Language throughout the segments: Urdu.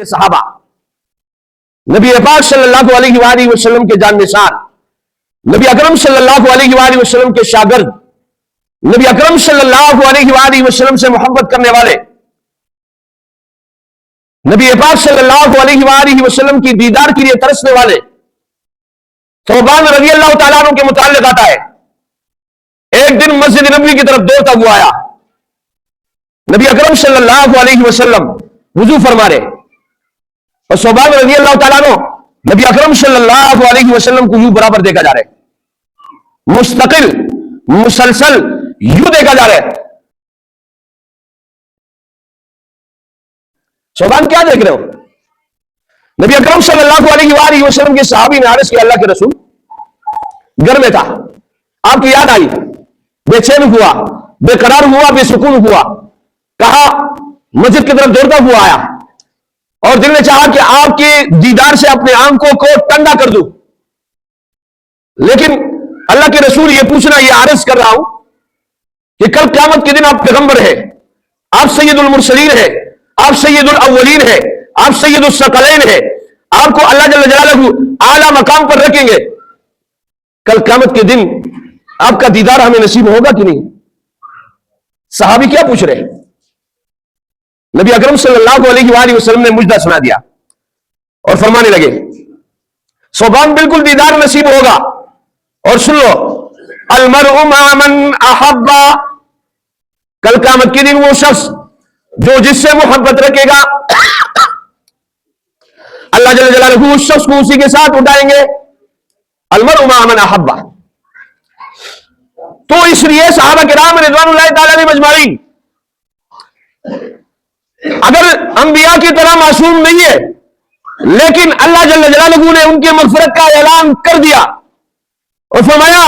صحابہ، نبی پاک صلی اللہ علیہ وآلہ وسلم کے جان نثار، نبی اکرم صلی اللہ علیہ وآلہ وسلم کے شاگرد، نبی اکرم صلی اللہ علیہ وآلہ وسلم سے محبت کرنے والے، نبی پاک صلی اللہ علیہ وآلہ وسلم کی دیدار کے لیے ترسنے والے ثوبان رضی اللہ تعالیٰ عنہ کے متعلق آتا ہے، ایک دن مسجد نبوی کی طرف دوڑتا ہوا آیا، نبی اکرم صلی اللہ علیہ وسلم وضو فرما رہے اور ثوبان رضی اللہ تعالیٰ عنہ نبی اکرم صلی اللہ علیہ وسلم کو یوں برابر دیکھا جا رہا ہے، مستقل مسلسل یوں دیکھا جا رہا ہے۔ ثوبان کیا دیکھ رہے ہو؟ نبی اکرم صلی اللہ علیہ وآلہ وسلم کے صحابی نے عرض کیا، اللہ کے رسول، گھر میں تھا، آپ کی یاد آئی، بے چین ہوا، بے قرار ہوا، بے سکون ہوا، کہا مسجد کی طرف دوڑتا ہوا آیا اور دل نے چاہا کہ آپ کے دیدار سے اپنے آنکھوں کو ٹھنڈا کر دوں، لیکن اللہ کے رسول یہ پوچھنا، یہ عرض کر رہا ہوں کہ کل قیامت کے دن آپ پیغمبر ہیں، آپ سید المرسلین ہیں، آپ سید الاولین ہیں، آپ سید الثقلین ہیں، آپ کو اللہ جل جلالہ اعلیٰ مقام پر رکھیں گے، کل قیامت کے دن آپ کا دیدار ہمیں نصیب ہوگا کہ نہیں؟ صحابی کیا پوچھ رہے ہیں؟ نبی اکرم صلی اللہ علیہ وآلہ وسلم نے مجدہ سنا دیا اور فرمانے لگے، ثوبان بالکل دیدار نصیب ہوگا، اور سن لو، المرء مع من احب، کل قیامت کے دن وہ شخص جو جس سے محبت رکھے گا اللہ جل جلالہ اس شخص کو اسی کے ساتھ اٹھائیں گے، المرء مع من احب۔ تو اس لیے صحابہ کرام رضوان اللہ تعالی علیہم اجمعین اگر انبیاء کی طرح معصوم نہیں ہے، لیکن اللہ جل جلالہ نے ان کی مغفرت کا اعلان کر دیا اور فرمایا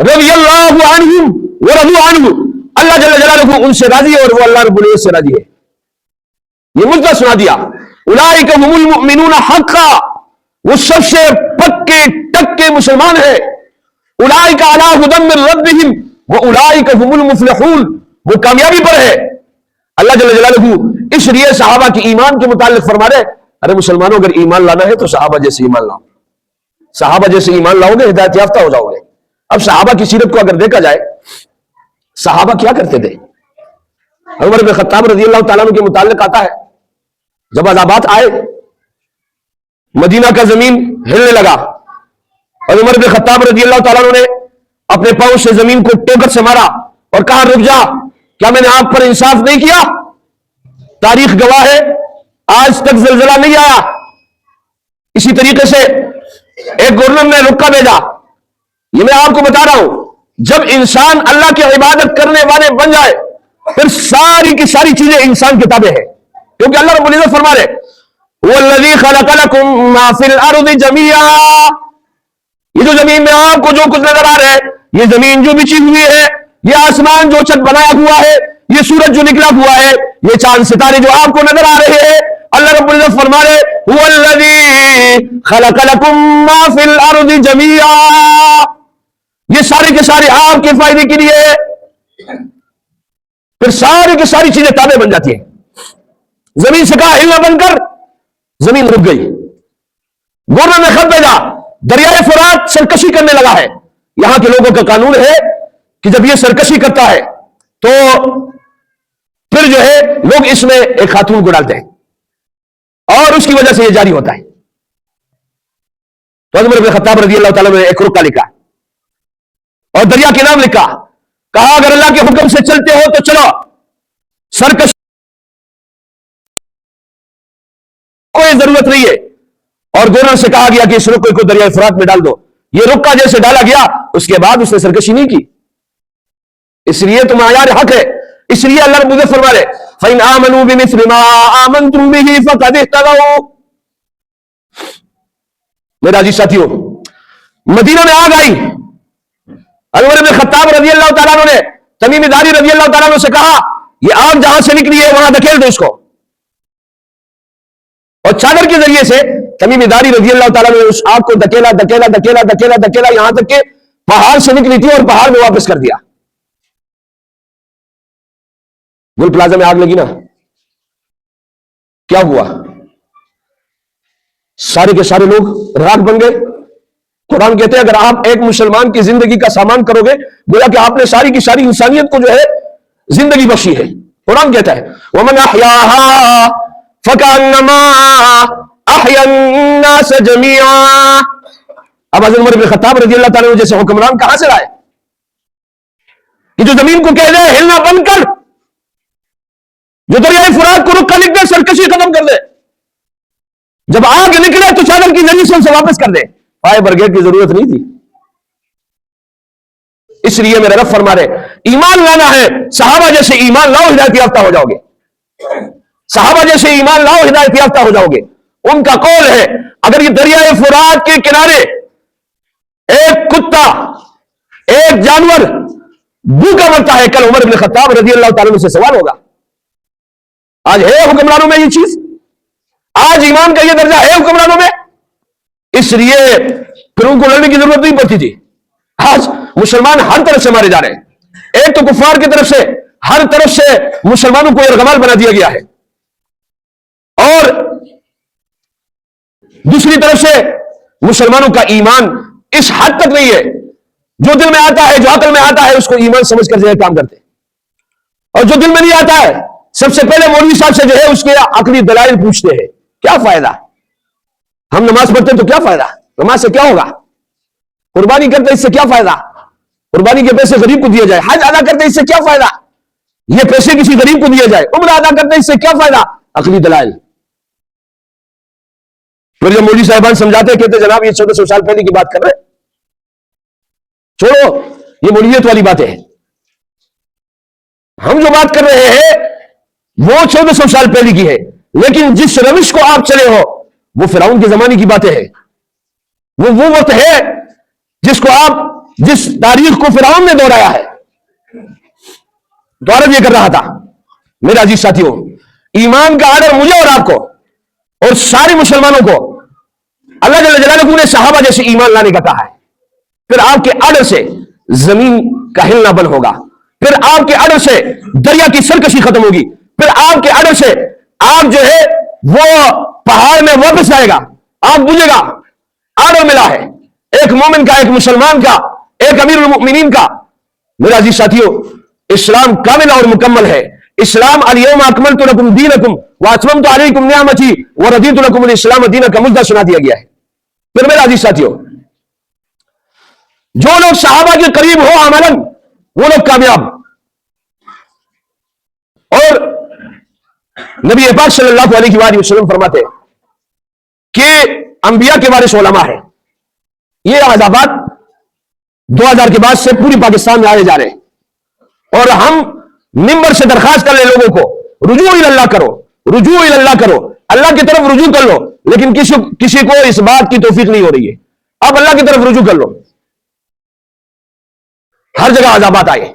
رضی اللہ عنہم ورضوا عنہ، اللہ جل جلالہ ان سے راضی ہے اور وہ اللہ رب العزت سے راضی ہے، یہ مجدہ سنا دیا۔ اولئک هم المؤمنون حقا، وہ سب سے پکے ٹکے مسلمان ہیں، اولئک علی ھدی من ربہم واولئک هم المفلحون، وہ کامیابی پر ہے۔ اللہ جل جلالہ اس لیے صحابہ کی ایمان کے متعلق فرما رہے، ارے مسلمانوں اگر ایمان لانا ہے تو صحابہ جیسے ایمان لاؤ، صحابہ جیسے ایمان لاؤ گے ہدایت یافتہ ہو جاؤ گے۔ اب صحابہ کی سیرت کو اگر دیکھا جائے، صحابہ کیا کرتے تھے؟ عمر بن خطاب رضی اللہ تعالیٰ عنہ کے متعلق آتا ہے، جب عذابات آئے، مدینہ کا زمین ہلنے لگا اور عمر بن خطاب رضی اللہ تعالیٰ عنہ نے اپنے پاؤں سے زمین کو ٹوکر سے مارا اور کہا رک جا، کیا میں نے آپ پر انصاف نہیں کیا؟ تاریخ گواہ ہے، آج تک زلزلہ نہیں آیا۔ اسی طریقے سے ایک گورنر نے رکا بھیجا، یہ میں آپ کو بتا رہا ہوں، جب انسان اللہ کی عبادت کرنے والے بن جائے پھر ساری کی ساری چیزیں انسان کے تابع ہیں، کیونکہ اللہ رب العزت فرما رہے وَالَّذِي خَلَقَ لَكُم مَّا فِي الْأَرْضِ جَمِيعًا، یہ جو زمین میں آپ کو جو کچھ نظر آ رہا ہے، یہ زمین جو بچھی ہوئی ہے، یہ آسمان جو چھت بنایا ہوا ہے، یہ سورج جو نکلا ہوا ہے، یہ چاند ستارے جو آپ کو نظر آ رہے ہیں، اللہ رب العزت فرما رہے وَالَّذِي خَلَقَ لَكُم مَّا فِي الْأَرْضِ جَمِيعًا، یہ سارے کے سارے آپ کے فائدے کے لیے، پھر سارے کی ساری چیزیں تابع بن جاتی ہیں۔ زمین سے کہا ہلنا بند کر، زمین رک گئی۔ گورنر نے خط بھیجا، دریائے فرات سرکشی کرنے لگا ہے، یہاں کے لوگوں کا قانون ہے کہ جب یہ سرکشی کرتا ہے تو پھر جو ہے لوگ اس میں ایک خاتون کو ڈالتے ہیں اور اس کی وجہ سے یہ جاری ہوتا ہے۔ تو عمر بن خطاب رضی اللہ تعالیٰ نے ایک رکا لکھا اور دریا کے نام لکھا، کہا اگر اللہ کے حکم سے چلتے ہو تو چلو، سرکشی کوئی ضرورت نہیں ہے، اور گورنر سے کہا گیا کہ اس رکے کو دریائے فرات میں ڈال دو، یہ رکا جیسے ڈالا گیا اس کے بعد اس نے سرکشی نہیں کی، اس لیے تو معیار حق ہے، اس لیے اللہ رب العزت فرما رہے فَإِنْ آمَنُوا بِمِثْلِ مَا آمَنْتُمْ بِهِ فَقَدِ اهْتَدَوْا۔ میرا عزیز ساتھیو، مدینہ میں آگ آئی، عمر بن خطاب رضی اللہ تعالیٰ عنہ نے تمیم داری رضی اللہ تعالیٰ عنہ سے کہا یہ آگ جہاں سے نکلی ہے وہاں دھکیل دو اس کو، اور چادر کے ذریعے سے تمیم داری رضی اللہ تعالیٰ نے اس آگ کو دھکیلا دھکیلا دھکیلا دھکیلا دھکیلا یہاں تک کہ پہاڑ سے نکلی تھی اور پہاڑ میں واپس کر دیا۔ گل پلازا میں آگ لگی نا، کیا ہوا؟ سارے کے سارے لوگ راکھ بن گئے. قرآن کہتے ہیں اگر آپ ایک مسلمان کی زندگی کا سامان کرو گے گویا کہ آپ نے ساری کی ساری انسانیت کو جو ہے زندگی بخشی ہے. قرآن کہتا ہے وَمَنْ أَحْيَاهَا فَكَأَنَّمَا أَحْيَا النَّاسَ جَمِيعًا. اب حضرت عمر بن خطاب رضی اللہ تعالیٰ عنہ جیسے حکمران کہاں سے لائے کہ جو زمین کو کہہ دے ہلنا بند کر, جو دریائے فرات کو رک لکھ دے, سرکشی ختم کر دے, جب آگ نکلے تو چادر کی زمین سے اسے واپس کر دے. فائر بریگیڈ کی ضرورت نہیں تھی. اس لیے میرے رب فرما رہے ایمان لانا ہے, صحابہ جیسے ایمان لاؤ ہدایت یافتہ ہو جاؤ گے. صحابہ جیسے ایمان لاؤ ہدایت یافتہ ہو جاؤ گے. ان کا قول ہے اگر یہ دریائے فرات کے کنارے ایک کتا ایک جانور بھوکا مرتا ہے, کل عمر بن خطاب رضی اللہ تعالیٰ عنہ سے سوال ہوگا. آج ہے حکمرانوں میں یہ چیز, آج ایمان کا یہ درجہ ہے حکمرانوں میں. اس لیے پھر ان کو لڑنے کی ضرورت نہیں پڑتی تھی. آج مسلمان ہر طرف سے مارے جا رہے ہیں. ایک تو کفار کی طرف سے ہر طرف سے مسلمانوں کو یرغمال بنا دیا گیا ہے, اور دوسری طرف سے مسلمانوں کا ایمان اس حد تک نہیں ہے. جو دل میں آتا ہے, جو عقل میں آتا ہے, اس کو ایمان سمجھ کر جو ہے کام کرتے ہیں, اور جو دل میں نہیں آتا ہے سب سے پہلے مولوی صاحب سے جو ہے اس کے عقلی دلائل پوچھتے ہیں. کیا فائدہ, ہم نماز پڑھتے ہیں تو کیا فائدہ, نماز سے کیا ہوگا, قربانی کرتے اس سے کیا فائدہ, قربانی کے پیسے غریب کو دیے جائے, حج ادا کرتے اس سے کیا فائدہ, یہ پیسے کسی غریب کو دیے جائے, عمرہ ادا کرتے اس سے کیا فائدہ, عقلی دلائل. پھر جب مولوی صاحبان سمجھاتے کہتے جناب یہ 1400 سال پہلے کی بات کر رہے, چھوڑو یہ مولویت والی باتیں ہیں. ہم جو بات کر رہے ہیں وہ 1400 سال پہلے کی ہے, لیکن جس روش کو آپ چلے ہو وہ فرعون کے زمانے کی باتیں ہیں. وہ وقت ہے جس کو آپ, جس تاریخ کو فرعون نے دہرایا ہے. دورہ یہ کر رہا تھا میرے عزیز ساتھیوں, ایمان کا آرڈر مجھے اور آپ کو اور سارے مسلمانوں کو اللہ جل جلالہ نے صحابہ جیسے ایمان لانے کا کہا ہے. پھر آپ کے آرڈر سے زمین کا ہلنا بند ہوگا, پھر آپ کے آرڈر سے دریا کی سرکشی ختم ہوگی, پھر آپ کے آرڈر سے آگ جو ہے وہ پہاڑ میں واپس آئے گا, آگ بجھے گا. آرڈر ملا ہے ایک مومن کا, ایک مسلمان کا, ایک امیر المؤمنین کا. میرے عزیز ساتھیوں اسلام کامل اور مکمل ہے. اسلام الیوم اکملت لکم دینکم واتممت علیکم نعمتی ورضیت لکم الاسلام دینا کا مجدہ سنا دیا گیا ہے. پھر میرے عزیز ساتھیوں جو لوگ صحابہ کے قریب ہو عملاً وہ لوگ کامیاب, اور نبی پاک صلی اللہ علیہ وآلہ وسلم فرماتے کہ انبیاء کے وارث علماء ہے. یہ عذابات 2000 کے بعد سے پوری پاکستان میں آئے جا رہے ہیں, اور ہم منبر سے درخواست کر لیں لوگوں کو رجوع اللہ کرو, رجوع اللہ کرو, اللہ کی طرف رجوع کر لو. لیکن کسی کو اس بات کی توفیق نہیں ہو رہی ہے. اب اللہ کی طرف رجوع کر لو. ہر جگہ عذابات آئے.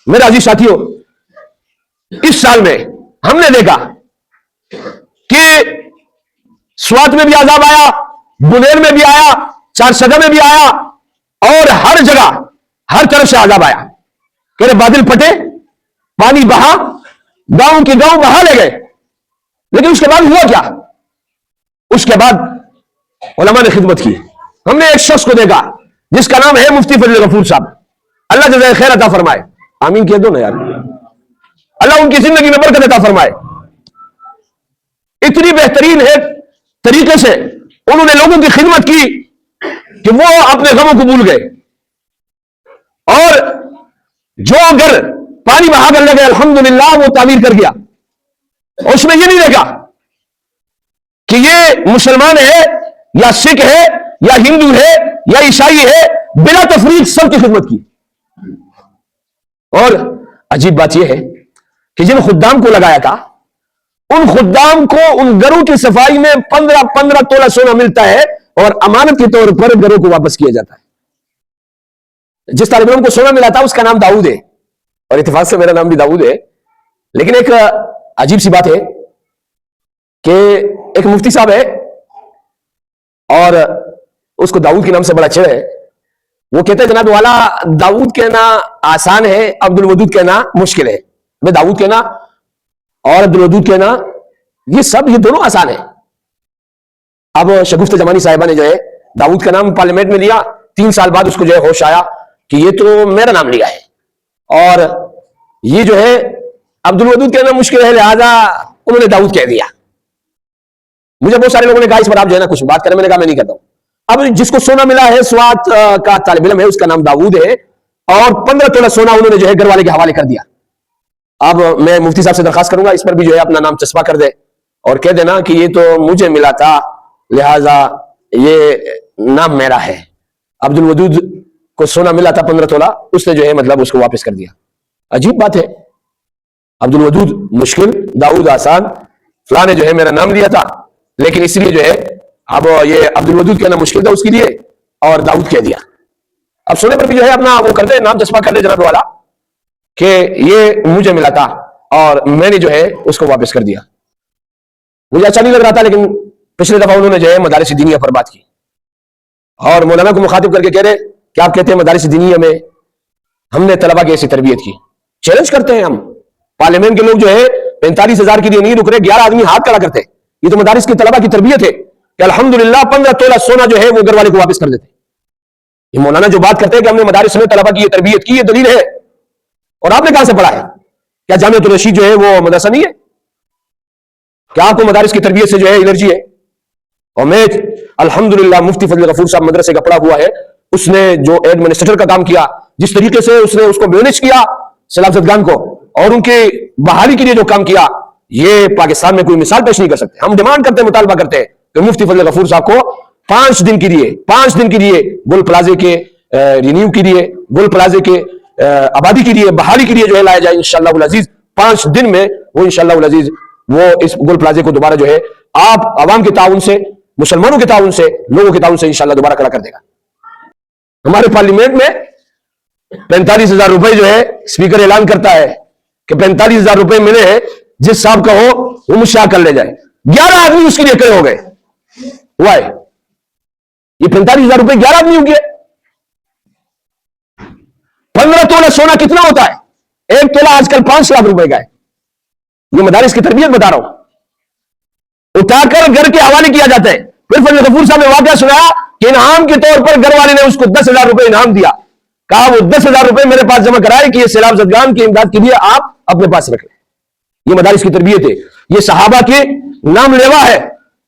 میرے عزیز ساتھیوں اس سال میں ہم نے دیکھا کہ سوات میں بھی عذاب آیا, بنیر میں بھی آیا, چارسدہ میں بھی آیا, اور ہر جگہ ہر طرف سے عذاب آیا. کہ بادل پھٹے, پانی بہا, گاؤں کے گاؤں بہا لے گئے. لیکن اس کے بعد ہوا کیا, اس کے بعد علماء نے خدمت کی. ہم نے ایک شخص کو دیکھا جس کا نام ہے مفتی فضل غفور صاحب, اللہ جزائے خیر عطا فرمائے, آمین کہہ دو نا یار, اللہ ان کی زندگی میں برکت عطا فرمائے. اتنی بہترین ہے طریقے سے انہوں نے لوگوں کی خدمت کی کہ وہ اپنے غموں کو بھول گئے, اور جو گھر پانی بہا کر لگے الحمدللہ وہ تعمیر کر گیا. اور اس میں یہ نہیں دیکھا کہ یہ مسلمان ہے یا سکھ ہے یا ہندو ہے یا عیسائی ہے, بلا تفریق سب کی خدمت کی. اور عجیب بات یہ ہے کہ جن خدام کو لگایا تھا ان خدام کو ان گھروں کی صفائی میں 15 تولہ سونا ملتا ہے, اور امانت کے طور پر گھروں کو واپس کیا جاتا ہے. جس طالب علم کو سونا ملا تھا اس کا نام داؤد ہے, اور اتفاق سے میرا نام بھی داؤد ہے. لیکن ایک عجیب سی بات ہے کہ ایک مفتی صاحب ہے اور اس کو داؤد کے نام سے بڑا چڑ ہے. وہ کہتے ہیں جناب والا داؤد کہنا آسان ہے, عبد الودود کہنا مشکل ہے. میں داؤد کہنا اور عبد الودود کہنا یہ دونوں آسان ہے. اب شگفتہ جمانی صاحبہ نے جو ہے داؤد کا نام پارلیمنٹ میں لیا، 3 سال بعد اس کو جو ہے ہوش آیا کہ یہ تو میرا نام لیا ہے، اور یہ جو ہے عبد الودود کہنا مشکل ہے، لہذا انہوں نے داؤد کہہ دیا۔ مجھے بہت سارے لوگوں نے کہا اس پر آپ جو ہے نا کچھ بات کریں، میں نے کہا میں نہیں کرتا ہوں۔ اب جس کو سونا ملا ہے، سوات کا طالب علم ہے، اس کا نام داؤد ہے، اور 15 تولہ سونا انہوں نے جو ہے گھر والے کے حوالے کر دیا۔ اب میں مفتی صاحب سے درخواست کروں گا اس پر بھی جو ہے اپنا نام چسپا کر دے اور کہہ دینا کہ یہ تو مجھے ملا تھا، لہذا یہ نام میرا ہے۔ عبد الودود کو سونا ملا تھا 15 تولہ، اس نے جو ہے مطلب اس کو واپس کر دیا۔ عجیب بات ہے، عبد الودود مشکل، داؤد آسان، فلاں نے جو ہے میرا نام لیا تھا، لیکن اس لیے جو ہے اب یہ عبد الودود کہنا مشکل تھا اس کے لیے، اور داؤد کہہ دیا۔ اب سونے پر بھی جو ہے اپنا وہ کر دے، نام چسپا کر دے جناب والا کہ یہ مجھے ملا تھا اور میں نے جو ہے اس کو واپس کر دیا۔ مجھے اچھا نہیں لگ رہا تھا، لیکن پچھلے دفعہ انہوں نے جو ہے مدارس دینیہ پر بات کی اور مولانا کو مخاطب کر کے کہہ رہے کہ آپ کہتے ہیں مدارس دینیہ میں ہم نے طلبہ کی ایسی تربیت کی۔ چیلنج کرتے ہیں ہم، پارلیمنٹ کے لوگ جو ہے 45,000 کے لیے نہیں رک رہے، 11 آدمی ہاتھ کھڑا کرتے ہیں۔ یہ تو مدارس کی طلبہ کی تربیت ہے کہ الحمدللہ 15 تولہ سونا جو ہے وہ گھر والے کو واپس کر دیتے۔ یہ مولانا جو بات کرتے ہیں کہ ہم نے مدارس میں طلبہ کی یہ تربیت کی، یہ دلیل ہے۔ اور آپ نے کہاں سے پڑھا ہے؟ کیا جامعۃ الرشید جو ہے وہ مدرسہ نہیں ہے؟ کیا آپ کو مدارس کی تربیت سے جو ہے الرجی ہے؟ اور میں الحمدللہ مفتی فضل غفور صاحب مدرسے کا پڑھا ہوا ہے، اس نے جو ایڈمنسٹریٹر کا کام کیا، جس طریقے سے اس نے اس کو مینیج کیا سیلاب زدگان کو، اور ان کے بحالی کے لیے جو کام کیا، یہ پاکستان میں کوئی مثال پیش نہیں کر سکتے۔ ہم ڈیمانڈ کرتے ہیں، مطالبہ کرتے ہیں کہ مفتی فضل غفور صاحب کو 5 دن کے لیے گل پلازے کے رینیو کے لیے، گل پلازے کے آبادی کے لیے، بحالی کے لیے جو ہے لایا جائے انشاءاللہ العزیز۔ 5 دن میں وہ انشاءاللہ العزیز وہ اس گل پلازے کو دوبارہ جو ہے آپ عوام کے تعاون سے، مسلمانوں کے تعاون سے، لوگوں کے تعاون سے انشاءاللہ دوبارہ کھڑا کر دے گا۔ ہمارے پارلیمنٹ میں 45,000 روپے جو ہے اسپیکر اعلان کرتا ہے کہ 45,000 روپے ملے ہیں، جس صاحب کا ہو وہ مجھ سے کر لے جائے۔ 11 آدمی اس کے لیے کھڑے ہو گئے۔ وائے یہ 45,000 روپے 11 آدمی ہو گئے۔ 15 تولہ سونا کتنا ہوتا ہے؟ 1 تولہ آج کل 5 لاکھ روپے کا ہے۔ یہ مدارس کی تربیت بتا رہا ہوں، اٹھا کر گھر کے حوالے کیا جاتا ہے۔ پھر فضل غفور صاحب نے واقعہ سنایا کہ انعام کے طور پر گھر والے نے اس کو 10,000 روپے انعام دیا، کہا وہ 10,000 روپے میرے پاس جمع کرائے کہ یہ سیلاب زدگان کی امداد کے لیے آپ اپنے پاس رکھ لیں۔ یہ مدارس کی تربیت ہے، یہ صحابہ کے نام لیوا ہے،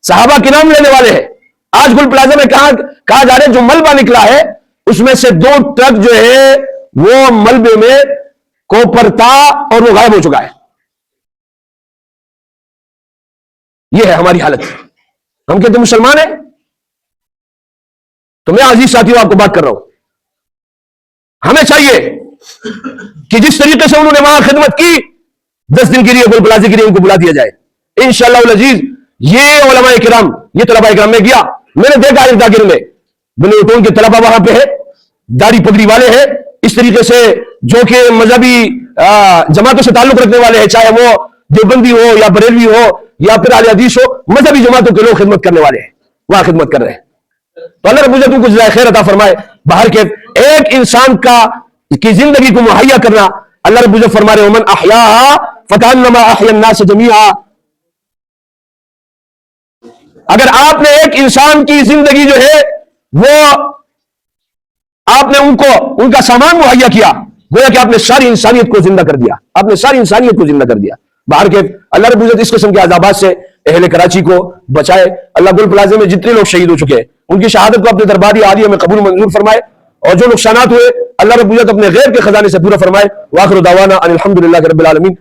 صحابہ کے نام لینے والے ہیں۔ آج گل پلازا میں کہا جا رہا ہے جو ملبہ نکلا ہے اس میں سے 2 ٹرک جو ہے وہ ملبے میں کوپر تھا اور وہ غائب ہو چکا ہے۔ یہ ہے ہماری حالت۔ ہم کہتے ہیں مسلمان ہیں، تو میں عزیز ساتھیوں آپ کو بات کر رہا ہوں، ہمیں چاہیے کہ جس طریقے سے انہوں نے وہاں خدمت کی، 10 دن کے لیے گل پلازے کے لیے ان کو بلا دیا جائے انشاءاللہ العزیز۔ یہ علماء کرام، یہ طلبہ کرام میں گیا، میں نے دیکھا ایک داخل میں بنی اٹون کے طلبہ وہاں پہ ہے، داڑھی پگڑی والے ہیں، اس طریقے سے جو کہ مذہبی جماعتوں سے تعلق رکھنے والے ہیں، چاہے وہ دیوبندی ہو یا بریلوی ہو یا پھر اہل حدیث ہو، مذہبی جماعتوں کے لوگ خدمت کرنے والے ہیں، وہاں خدمت کر رہے ہیں۔ تو اللہ رب العزت ان کو جزائے خیر عطا فرمائے۔ باہر کے ایک انسان کی زندگی کو مہیا کرنا، اللہ رب العزت فرما رہے ہیں ومن احیاھا فکانما احیا الناس جمیعا۔ اگر آپ نے ایک انسان کی زندگی جو ہے وہ آپ نے ان کا سامان مہیا کیا، گویا کہ آپ نے ساری انسانیت کو زندہ کر دیا، آپ نے ساری انسانیت کو زندہ کر دیا۔ باہر کے اللہ رب العزت اس قسم کے عذابات سے اہل کراچی کو بچائے۔ اللہ گل پلازے میں جتنے لوگ شہید ہو چکے ہیں ان کی شہادت کو اپنے درباری عالیہ میں قبول منظور فرمائے، اور جو نقصانات ہوئے اللہ رب العزت اپنے غیب کے خزانے سے پورا فرمائے۔ وآخر دعوانا ان الحمدللہ رب العالمین۔